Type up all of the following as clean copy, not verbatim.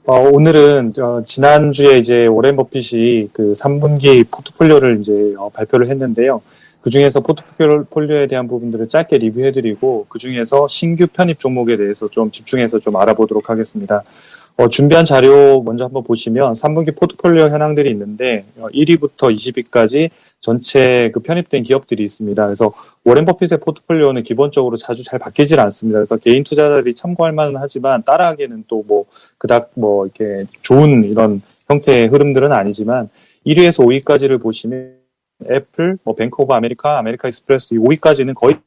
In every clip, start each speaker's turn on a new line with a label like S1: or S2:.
S1: 오늘은 지난주에 이제 워렌 버핏이 그 3분기 포트폴리오를 이제 발표를 했는데요. 그중에서 포트폴리오에 대한 부분들을 짧게 리뷰해드리고 그중에서 신규 편입 종목에 대해서 좀 집중해서 좀 알아보도록 하겠습니다. 준비한 자료 먼저 한번 보시면 3분기 포트폴리오 현황들이 있는데 1위부터 20위까지 전체 그 편입된 기업들이 있습니다. 그래서 워렌 버핏의 포트폴리오는 기본적으로 자주 잘 바뀌질 않습니다. 그래서 개인 투자자들이 참고할 만은 하지만 따라하기에는 또 뭐 그닥 뭐 이렇게 좋은 이런 형태의 흐름들은 아니지만 1위에서 5위까지를 보시면 애플, 뭐 뱅크 오브 아메리카, 아메리카 익스프레스 이 5위까지는 거의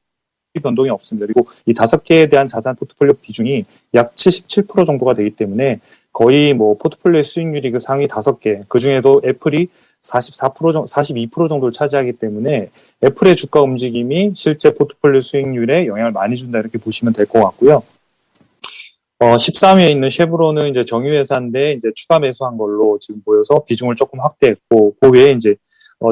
S1: 변동이 없습니다. 그리고 이 5개에 대한 자산 포트폴리오 비중이 약 77% 정도가 되기 때문에 거의 뭐 포트폴리오 수익률이 그 상위 5개, 그 중에도 애플이 44% 42% 정도를 차지하기 때문에 애플의 주가 움직임이 실제 포트폴리오 수익률에 영향을 많이 준다 이렇게 보시면 될 것 같고요. 13위에 있는 쉐브론은 이제 정유회사인데 이제 추가 매수한 걸로 지금 보여서 비중을 조금 확대했고, 그 외에 이제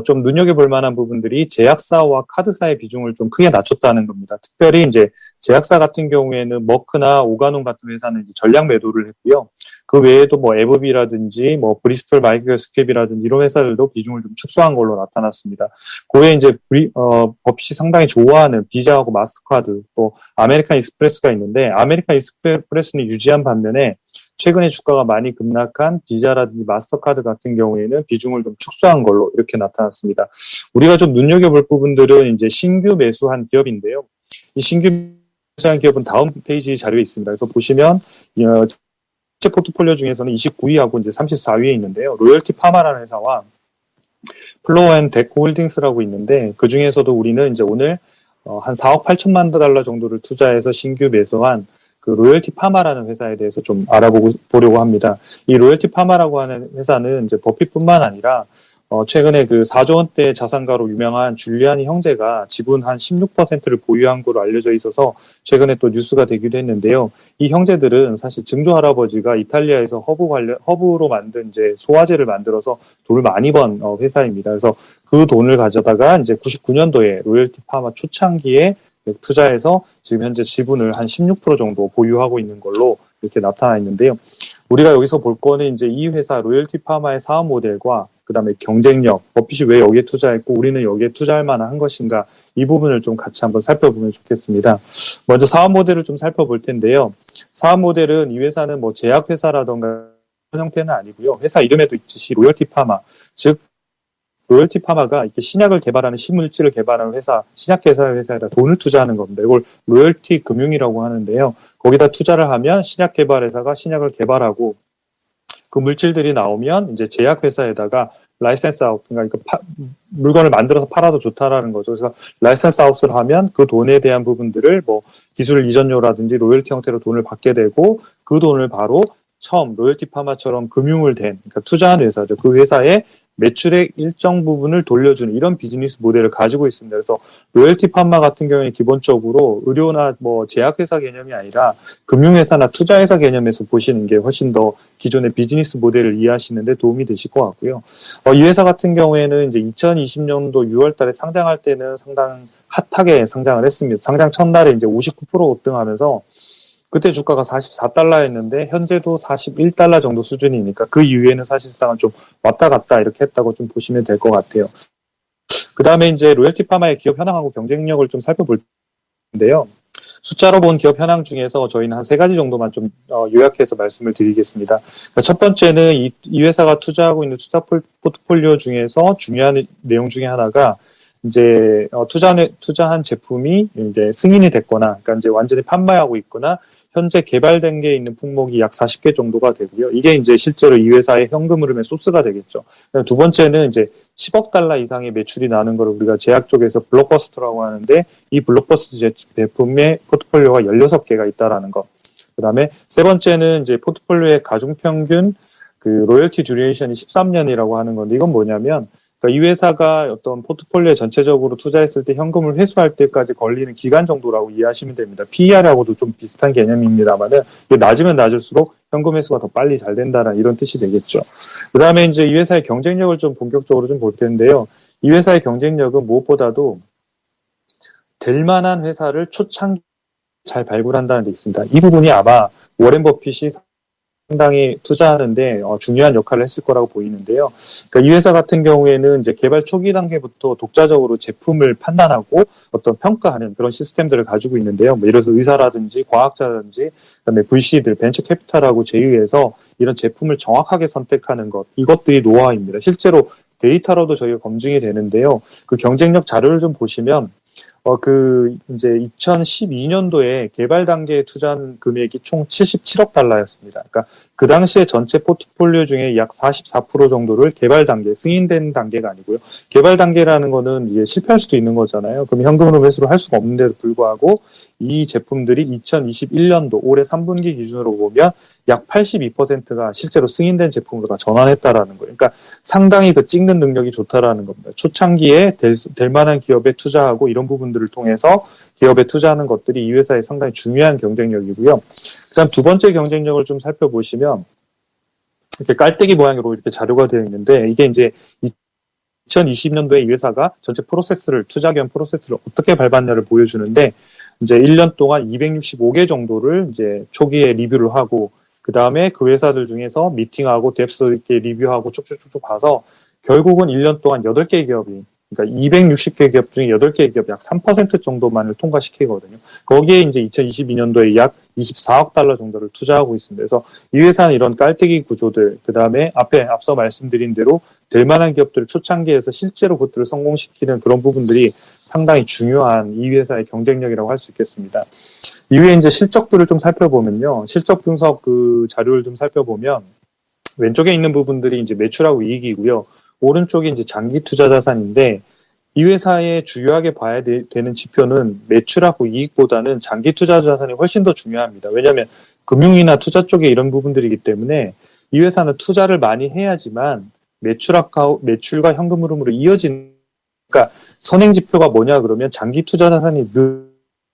S1: 좀 눈여겨볼 만한 부분들이 제약사와 카드사의 비중을 좀 크게 낮췄다는 겁니다. 특별히 이제 제약사 같은 경우에는 머크나 오가논 같은 회사는 이제 전량 매도를 했고요. 그 외에도 뭐 에브비라든지 뭐 브리스톨 마이크로스캡이라든지 이런 회사들도 비중을 좀 축소한 걸로 나타났습니다. 그 외에 이제 버핏이 상당히 좋아하는 비자하고 마스터카드 또 아메리칸 익스프레스가 있는데 아메리칸 익스프레스는 유지한 반면에 최근에 주가가 많이 급락한 비자라든지 마스터카드 같은 경우에는 비중을 좀 축소한 걸로 이렇게 나타났습니다. 우리가 좀 눈여겨볼 부분들은 이제 신규 매수한 기업인데요. 이 신규 매수한 기업은 다음 페이지 자료에 있습니다. 그래서 보시면 전체 포트폴리오 중에서는 29위하고 이제 34위에 있는데요. 로열티 파마라는 회사와 플로어 앤 데코 홀딩스라고 있는데 그 중에서도 우리는 이제 오늘 한 4억 8천만 달러 정도를 투자해서 신규 매수한 그 로열티 파마라는 회사에 대해서 좀 알아보려고 합니다. 이 로열티 파마라고 하는 회사는 이제 버핏뿐만 아니라 최근에 그 4조 원대 자산가로 유명한 줄리아니 형제가 지분 한 16%를 보유한 걸로 알려져 있어서 최근에 또 뉴스가 되기도 했는데요. 이 형제들은 사실 증조 할아버지가 이탈리아에서 허브로 만든 이제 소화제를 만들어서 돈을 많이 번 회사입니다. 그래서 그 돈을 가져다가 이제 99년도에 로열티 파마 초창기에 투자해서 지금 현재 지분을 한 16% 정도 보유하고 있는 걸로 이렇게 나타나 있는데요. 우리가 여기서 볼 거는 이제 이 회사 로열티 파마의 사업 모델과 그다음에 경쟁력, 버핏이 왜 여기에 투자했고 우리는 여기에 투자할 만한 것인가 이 부분을 좀 같이 한번 살펴보면 좋겠습니다. 먼저 사업 모델을 좀 살펴볼 텐데요. 사업 모델은 이 회사는 뭐 제약회사라던가 그런 형태는 아니고요. 회사 이름에도 있듯이 로열티 파마, 즉 로열티 파마가 이렇게 신약을 개발하는 신물질을 개발하는 회사, 신약회사에다 돈을 투자하는 겁니다. 이걸 로열티 금융이라고 하는데요. 거기다 투자를 하면 신약 개발회사가 신약을 개발하고 그 물질들이 나오면 이제 제약회사에다가 라이센스 아웃, 그러니까 물건을 만들어서 팔아도 좋다라는 거죠. 그래서 라이센스 아웃을 하면 그 돈에 대한 부분들을 뭐 기술 이전료라든지 로열티 형태로 돈을 받게 되고 그 돈을 바로 처음 로열티 파마처럼 금융을 댄, 그러니까 투자한 회사죠. 그 회사에 매출의 일정 부분을 돌려주는 이런 비즈니스 모델을 가지고 있습니다. 그래서 로열티 파마 같은 경우에 기본적으로 의료나 뭐 제약회사 개념이 아니라 금융회사나 투자회사 개념에서 보시는 게 훨씬 더 기존의 비즈니스 모델을 이해하시는 데 도움이 되실 것 같고요. 이 회사 같은 경우에는 이제 2020년도 6월 달에 상장할 때는 상당 핫하게 상장을 했습니다. 상장 첫날에 이제 59% 급등하면서 그때 주가가 44달러였는데 현재도 41달러 정도 수준이니까 그 이후에는 사실상은 좀 왔다 갔다 이렇게 했다고 좀 보시면 될 것 같아요. 그 다음에 이제 로열티 파마의 기업 현황하고 경쟁력을 좀 살펴볼 텐데요. 숫자로 본 기업 현황 중에서 저희는 한 3가지 정도만 좀 요약해서 말씀을 드리겠습니다. 그러니까 첫 번째는 이 회사가 투자하고 있는 투자 포트폴리오 중에서 중요한 내용 중에 하나가 이제 투자한 제품이 이제 승인이 됐거나, 그러니까 이제 완전히 판매하고 있거나 현재 개발 단계에 있는 품목이 약 40개 정도가 되고요. 이게 이제 실제로 이 회사의 현금 흐름의 소스가 되겠죠. 두 번째는 이제 10억 달러 이상의 매출이 나는 걸 우리가 제약 쪽에서 블록버스터라고 하는데 이 블록버스터 제품의 포트폴리오가 16개가 있다라는 것. 그다음에 세 번째는 이제 포트폴리오의 가중 평균 그 로열티 듀레이션이 13년이라고 하는 건데 이건 뭐냐면 그러니까 이 회사가 어떤 포트폴리오에 전체적으로 투자했을 때 현금을 회수할 때까지 걸리는 기간 정도라고 이해하시면 됩니다. PER하고도 좀 비슷한 개념입니다만은 낮으면 낮을수록 현금 회수가 더 빨리 잘 된다는 이런 뜻이 되겠죠. 그다음에 이제 이 회사의 경쟁력을 좀 본격적으로 좀 볼 텐데요. 이 회사의 경쟁력은 무엇보다도 될 만한 회사를 초창기 잘 발굴한다는 데 있습니다. 이 부분이 아마 워렌 버핏이 상당히 투자하는데 중요한 역할을 했을 거라고 보이는데요. 그러니까 이 회사 같은 경우에는 이제 개발 초기 단계부터 독자적으로 제품을 판단하고 어떤 평가하는 그런 시스템들을 가지고 있는데요. 뭐 예를 들어서 의사라든지 과학자라든지 그다음에 VC들, 벤처 캐피탈하고 제휴해서 이런 제품을 정확하게 선택하는 것, 이것들이 노하우입니다. 실제로 데이터로도 저희가 검증이 되는데요. 그 경쟁력 자료를 좀 보시면 이제 2012년도에 개발 단계에 투자한 금액이 총 77억 달러였습니다. 그러니까 그 당시에 전체 포트폴리오 중에 약 44% 정도를 개발 단계, 승인된 단계가 아니고요. 개발 단계라는 거는 이게 실패할 수도 있는 거잖아요. 그럼 현금으로 회수를 할 수가 없는데도 불구하고 이 제품들이 2021년도 올해 3분기 기준으로 보면 약 82%가 실제로 승인된 제품으로 다 전환했다라는 거예요. 그러니까 상당히 그 찍는 능력이 좋다라는 겁니다. 초창기에 될 만한 기업에 투자하고 이런 부분들을 통해서 기업에 투자하는 것들이 이 회사의 상당히 중요한 경쟁력이고요. 그다음 두 번째 경쟁력을 좀 살펴보시면 이렇게 깔때기 모양으로 이렇게 자료가 되어 있는데 이게 이제 2020년도에 이 회사가 전체 프로세스를 투자 기업 프로세스를 어떻게 밟았냐를 보여주는데 이제 1년 동안 265개 정도를 이제 초기에 리뷰를 하고 그 다음에 그 회사들 중에서 미팅하고 뎁스 있게 리뷰하고 쭉쭉쭉쭉 봐서 결국은 1년 동안 8개 기업이 그러니까 260개 기업 중에 8개 기업 약 3% 정도만을 통과시키거든요. 거기에 이제 2022년도에 약 24억 달러 정도를 투자하고 있습니다. 그래서 이 회사는 이런 깔때기 구조들, 그 다음에 앞서 말씀드린 대로 될 만한 기업들을 초창기에서 실제로 그것들을 성공시키는 그런 부분들이 상당히 중요한 이 회사의 경쟁력이라고 할 수 있겠습니다. 이후에 이제 실적들을 좀 살펴보면요. 실적 분석 그 자료를 좀 살펴보면 왼쪽에 있는 부분들이 이제 매출하고 이익이고요. 오른쪽이 이제 장기 투자 자산인데 이 회사에 중요하게 봐야 되는 지표는 매출하고 이익보다는 장기 투자 자산이 훨씬 더 중요합니다. 왜냐하면 금융이나 투자 쪽에 이런 부분들이기 때문에 이 회사는 투자를 많이 해야지만 매출과 현금 흐름으로 이어지는 그러니까 선행 지표가 뭐냐 그러면 장기 투자 자산이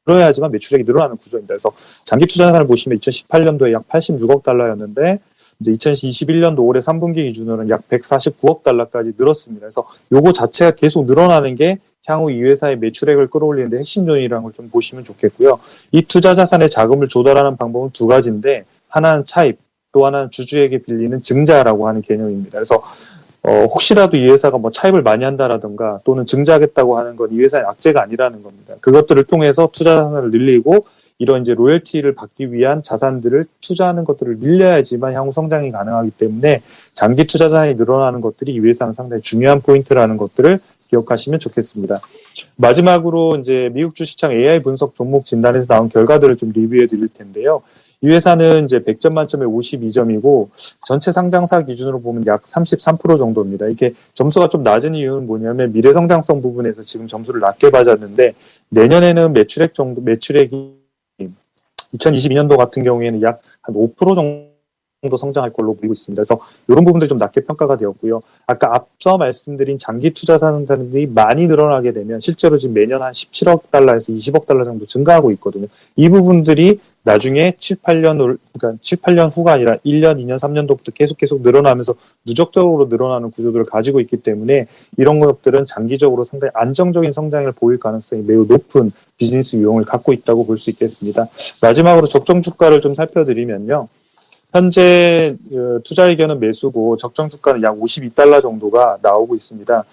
S1: 늘어야지만 매출액이 늘어나는 구조입니다. 그래서 장기 투자 자산을 보시면 2018년도에 약 86억 달러였는데 이제 2021년도 올해 3분기 기준으로는 약 149억 달러까지 늘었습니다. 그래서 요거 자체가 계속 늘어나는 게 향후 이 회사의 매출액을 끌어올리는 데 핵심 요인이라는 걸 좀 보시면 좋겠고요. 이 투자 자산의 자금을 조달하는 방법은 두 가지인데 하나는 차입, 또 하나는 주주에게 빌리는 증자라고 하는 개념입니다. 그래서 혹시라도 이 회사가 뭐 차입을 많이 한다라든가 또는 증자하겠다고 하는 건 이 회사의 악재가 아니라는 겁니다. 그것들을 통해서 투자 자산을 늘리고 이런 이제 로열티를 받기 위한 자산들을 투자하는 것들을 늘려야지만 향후 성장이 가능하기 때문에 장기 투자 자산이 늘어나는 것들이 이 회사는 상당히 중요한 포인트라는 것들을 기억하시면 좋겠습니다. 마지막으로 이제 미국 주시장 AI 분석 종목 진단에서 나온 결과들을 좀 리뷰해 드릴 텐데요. 이 회사는 이제 100점 만점에 52점이고 전체 상장사 기준으로 보면 약 33% 정도입니다. 이게 점수가 좀 낮은 이유는 뭐냐면 미래 성장성 부분에서 지금 점수를 낮게 받았는데 내년에는 매출액이 2022년도 같은 경우에는 약 한 5% 정도 성장할 걸로 보이고 있습니다. 그래서 이런 부분들이 좀 낮게 평가가 되었고요. 아까 앞서 말씀드린 장기 투자 사람들이 많이 늘어나게 되면 실제로 지금 매년 한 17억 달러에서 20억 달러 정도 증가하고 있거든요. 이 부분들이 나중에 7, 8년 후가 아니라 1년, 2년, 3년도부터 계속 늘어나면서 누적적으로 늘어나는 구조들을 가지고 있기 때문에 이런 것들은 장기적으로 상당히 안정적인 성장을 보일 가능성이 매우 높은 비즈니스 유형을 갖고 있다고 볼 수 있겠습니다. 마지막으로 적정 주가를 좀 살펴드리면요. 현재 투자 의견은 매수고 적정 주가는 약 52달러 정도가 나오고 있습니다.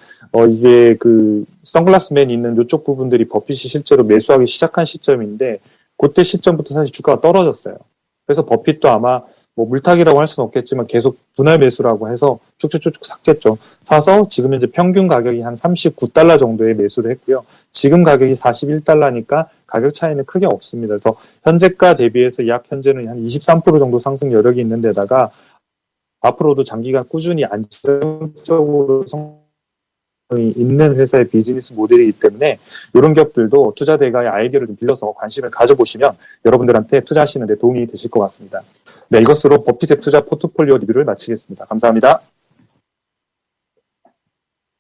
S1: 이게 그 선글라스맨 있는 이쪽 부분들이 버핏이 실제로 매수하기 시작한 시점인데 그때 시점부터 사실 주가가 떨어졌어요. 그래서 버핏도 아마 뭐 물타기라고 할 수는 없겠지만 계속 분할 매수라고 해서 쭉쭉쭉쭉 샀겠죠. 사서 지금 현재 평균 가격이 한 39달러 정도에 매수를 했고요. 지금 가격이 41달러니까 가격 차이는 크게 없습니다. 그래서 현재가 대비해서 약 현재는 한 23% 정도 상승 여력이 있는 데다가 앞으로도 장기간 꾸준히 안정적으로 성장이 있는 회사의 비즈니스 모델이기 때문에 이런 기업들도 투자 대가의 아이디어를 좀 빌려서 관심을 가져보시면 여러분들한테 투자하시는 데 도움이 되실 것 같습니다. 네, 이것으로 버핏의 투자 포트폴리오 리뷰를 마치겠습니다. 감사합니다.